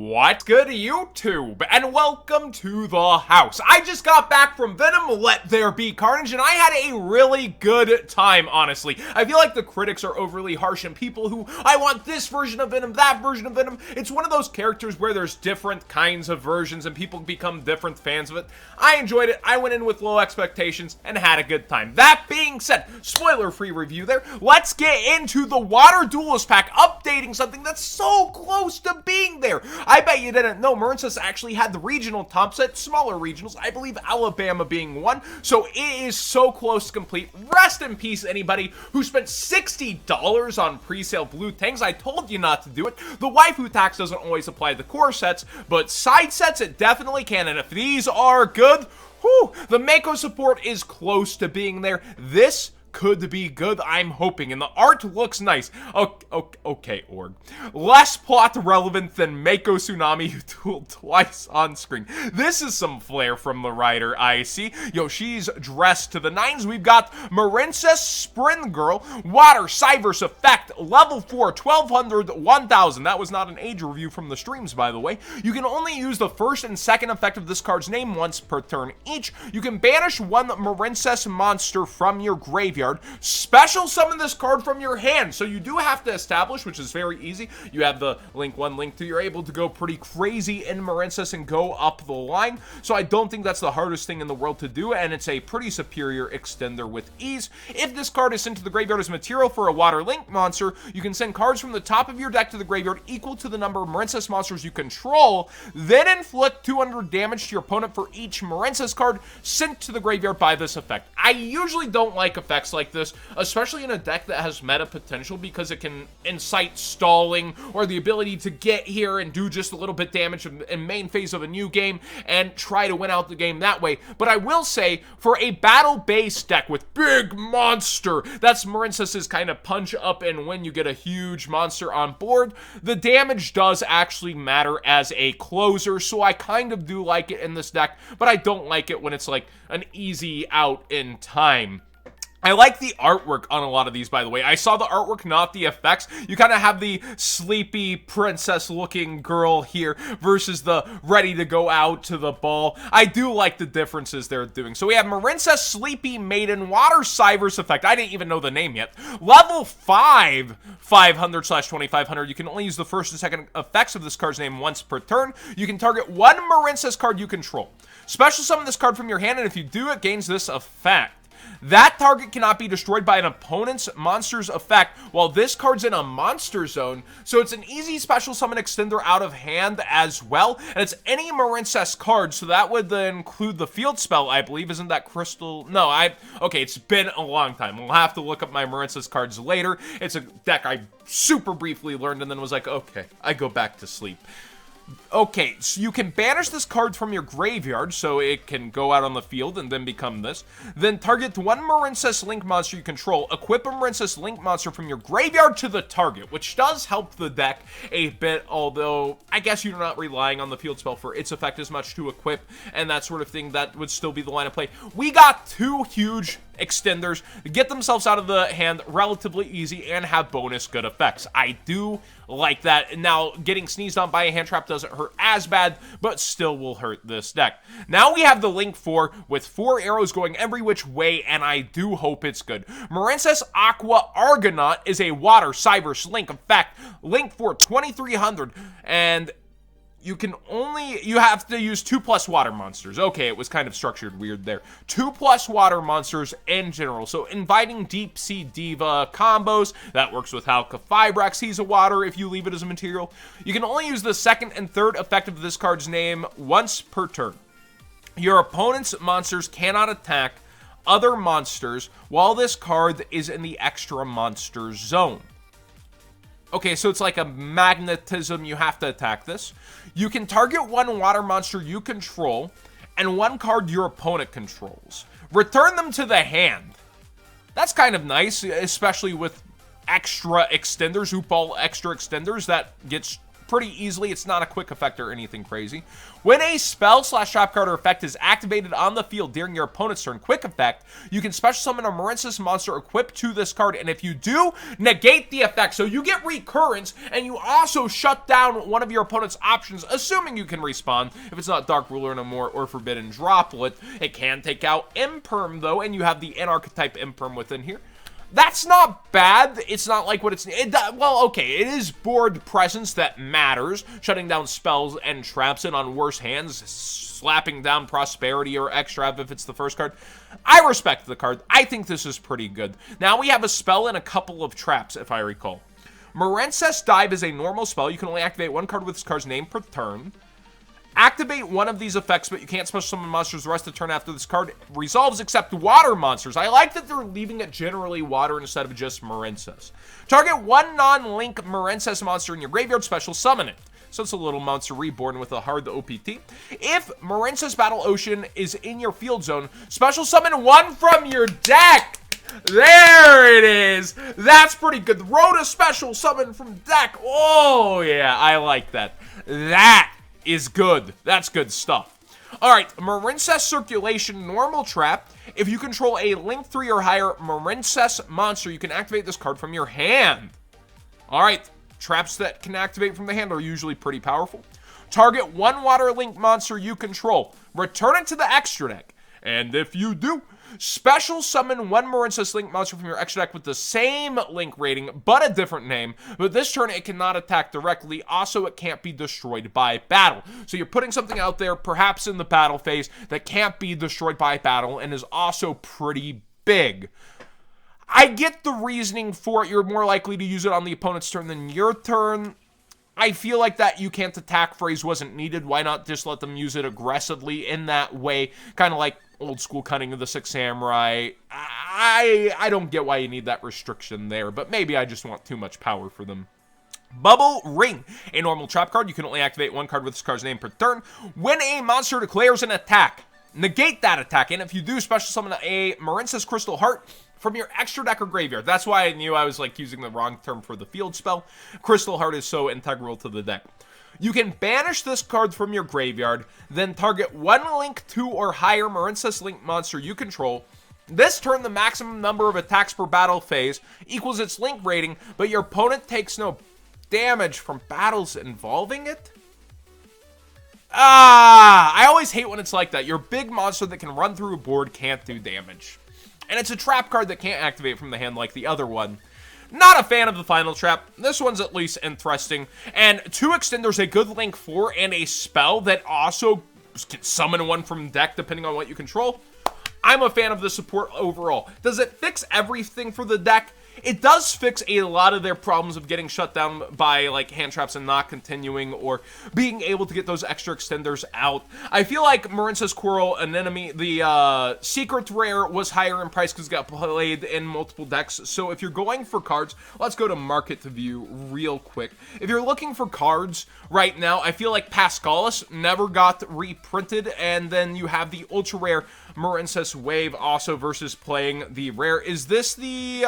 What's good, YouTube? And welcome to the house. I just got back from Venom, Let There Be Carnage, and I had a really good time, honestly. I feel like the critics are overly harsh and people who, I want this version of Venom, that version of Venom. It's one of those characters where there's different kinds of versions and people become different fans of it. I enjoyed it. I went in with low expectations and had a good time. That being said, spoiler-free review there. Let's get into the Water Duelist pack, updating something that's so close to being there. I bet you didn't know MARINCESS actually had the regional top set, smaller regionals, I believe Alabama being one, so it is so close to complete. Rest in peace anybody who spent $60 on pre-sale blue tanks. I told you not to do it. The waifu tax doesn't always apply to core sets, but side sets it definitely can, and if these are good, whew, the Mako support is close to being there. This could be good, I'm hoping, and the art looks nice. Okay, Org. Less plot relevant than Mako Tsunami, who dueled twice on screen. This is some flair from the writer, I see. Yo, she's dressed to the nines. We've got MARINCESS Sprint Girl, Water, Cyverse Effect, Level 4, 1200, 1000. That was not an age review from the streams, by the way. You can only use the first and second effect of this card's name once per turn each. You can banish one MARINCESS monster from your graveyard. Special summon this card from your hand. So you do have to establish, which is very easy. You have the link 1, link 2. You're able to go pretty crazy in MARINCESS and go up the line. So I don't think that's the hardest thing in the world to do, and it's a pretty superior extender with ease. If this card is sent to the graveyard as material for a Water Link monster, you can send cards from the top of your deck to the graveyard equal to the number of MARINCESS monsters you control, then inflict 200 damage to your opponent for each MARINCESS card sent to the graveyard by this effect. I usually don't like effects like this, especially in a deck that has meta potential, because it can incite stalling or the ability to get here and do just a little bit damage in main phase of a new game and try to win out the game that way. But I will say, for a battle-based deck with big monster, that's MARINCESS's kind of punch up and when you get a huge monster on board, the damage does actually matter as a closer, so I kind of do like it in this deck, but I don't like it when it's like an easy out in time. I like the artwork on a lot of these, by the way. I saw the artwork, not the effects. You kind of have the sleepy princess-looking girl here versus the ready to go out to the ball. I do like the differences they're doing. So we have MARINCESS Sleepy Maiden Water Cyverse Effect. I didn't even know the name yet. Level 5, 500/2500. You can only use the first and second effects of this card's name once per turn. You can target one MARINCESS card you control. Special summon this card from your hand, and if you do, it gains this effect. That target cannot be destroyed by an opponent's monster's effect while this card's in a monster zone, so it's an easy special summon extender out of hand as well, and it's any MARINCESS card, so that would include the field spell, I believe. Isn't that Crystal? No, okay, it's been a long time. We'll have to look up my MARINCESS cards later. It's a deck I super briefly learned and then was like, okay, I go back to sleep. Okay, so you can banish this card from your graveyard, so it can go out on the field and then become this. Then target one MARINCESS Link monster you control. Equip a MARINCESS Link monster from your graveyard to the target, which does help the deck a bit, although I guess you're not relying on the field spell for its effect as much to equip and that sort of thing. That would still be the line of play. We got two huge extenders, get themselves out of the hand relatively easy and have bonus good effects. I do like that. Now, getting sneezed on by a hand trap doesn't hurt as bad, but still will hurt this deck. Now we have the Link 4 with 4 arrows going every which way, and I do hope it's good. MARINCESS Aqua Argonaut is a Water Cyverse Link effect. Link 4, 2300, and you have to use 2+ water monsters. Okay, it was kind of structured weird there. 2+ water monsters in general. So inviting Deep Sea Diva combos, that works with Halka Fibrax. He's a water if you leave it as a material. You can only use the second and third effect of this card's name once per turn. Your opponent's monsters cannot attack other monsters while this card is in the extra monster zone. Okay, so it's like a magnetism. You have to attack this. You can target one water monster you control and one card your opponent controls. Return them to the hand. That's kind of nice, especially with extra extenders, Hoopball extra extenders. That gets pretty easily. It's not a quick effect or anything crazy. When a spell / trap card or effect is activated on the field during your opponent's turn, quick effect, you can special summon a MARINCESS monster equipped to this card, and if you do, negate the effect. So you get recurrence, and you also shut down one of your opponent's options, assuming you can respawn. If it's not Dark Ruler no more or Forbidden Droplet, it can take out Imperm, though, and you have the N-archetype Imperm within here. That's not bad. It's not like what it's... well, okay, it is board presence that matters. Shutting down spells and traps in on worse hands. Slapping down Prosperity or Extrap if it's the first card. I respect the card. I think this is pretty good. Now we have a spell and a couple of traps, if I recall. MARINCESS Dive is a normal spell. You can only activate one card with this card's name per turn. Activate one of these effects, but you can't special summon monsters the rest of the turn after this card resolves except water monsters. I like that they're leaving it generally water instead of just MARINCESS. Target one non-link MARINCESS monster in your graveyard, special summon it. So it's a little monster reborn with a hard OPT. If MARINCESS Battle Ocean is in your field zone, special summon one from your deck. There it is. That's pretty good. Rhoda special summon from deck. Oh, yeah, I like that. That is good. That's good stuff. Alright, MARINCESS Circulation normal trap. If you control a link 3 or higher MARINCESS monster, you can activate this card from your hand. Alright, traps that can activate from the hand are usually pretty powerful. Target one water link monster you control. Return it to the extra deck. And if you do, special summon one MARINCESS link monster from your extra deck with the same link rating, but a different name. But this turn, it cannot attack directly. Also, it can't be destroyed by battle. So you're putting something out there, perhaps in the battle phase, that can't be destroyed by battle and is also pretty big. I get the reasoning for it. You're more likely to use it on the opponent's turn than your turn. I feel like that you can't attack phrase wasn't needed. Why not just let them use it aggressively in that way? Kind of like old school Cunning of the Six Samurai. I don't get why you need that restriction there, but maybe I just want too much power for them. Bubble Ring, a normal trap card. You can only activate one card with this card's name per turn. When a monster declares an attack, negate that attack, and if you do, special summon a MARINCESS Crystal Heart from your extra deck or graveyard. That's why I knew I was like using the wrong term for the field spell. Crystal Heart is so integral to the deck. You can banish this card from your graveyard, then target one link 2 or higher MARINCESS link monster you control. This turn, the maximum number of attacks per battle phase equals its link rating, but your opponent takes no damage from battles involving it. I always hate when it's like that. Your big monster that can run through a board can't do damage. And it's a trap card that can't activate from the hand like the other one. Not a fan of the final trap. This one's at least interesting. And 2 extenders, a good link 4, and a spell that also can summon one from deck depending on what you control. I'm a fan of the support overall. Does it fix everything for the deck? It does fix a lot of their problems of getting shut down by like hand traps and not continuing, or being able to get those extra extenders out. I feel like MARINCESS Coral Anemone, the secret rare, was higher in price because it got played in multiple decks. So if you're going for cards, let's go to market view real quick. If you're looking for cards right now, I feel like Pascalis never got reprinted, and then you have the ultra rare MARINCESS Wave also versus playing the rare. Is this the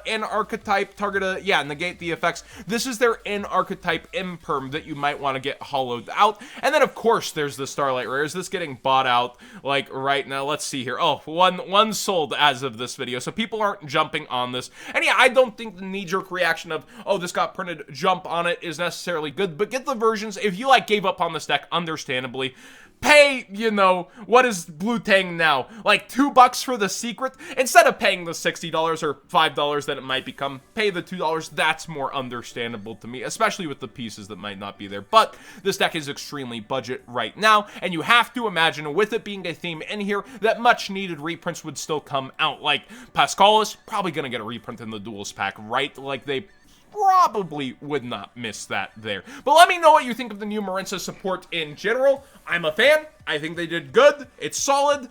N-archetype target? Yeah, negate the effects. This is their N-archetype Imperm that you might want to get hollowed out. And then, of course, there's the Starlight Rare. Is this getting bought out, like, right now? Let's see here. Oh, one sold as of this video, so people aren't jumping on this. And yeah, I don't think the knee-jerk reaction of, oh, this got printed, jump on it, is necessarily good. But get the versions. If you, like, gave up on this deck, understandably, pay, you know, what is Blue Tang now? Like $2 for the secret? Instead of paying the $60 or $5 that it might become, pay the $2. That's more understandable to me, especially with the pieces that might not be there. But this deck is extremely budget right now, and you have to imagine, with it being a theme in here, that much needed reprints would still come out. Like Pascalis, probably gonna get a reprint in the Duels pack, right? Like they probably would not miss that there. But let me know what you think of the new MARINCESS support in general. I'm a fan. I think they did good. It's solid.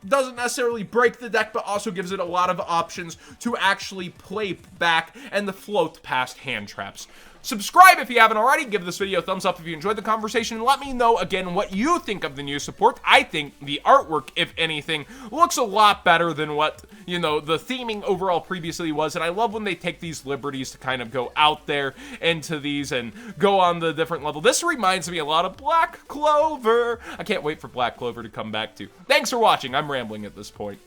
Doesn't necessarily break the deck, but also gives it a lot of options to actually play back and the float past hand traps. Subscribe if you haven't already. Give this video a thumbs up if you enjoyed the conversation. And let me know, again, what you think of the new support. I think the artwork, if anything, looks a lot better than what, you know, the theming overall previously was. And I love when they take these liberties to kind of go out there into these and go on the different level. This reminds me a lot of Black Clover. I can't wait for Black Clover to come back too. Thanks for watching. I'm rambling at this point.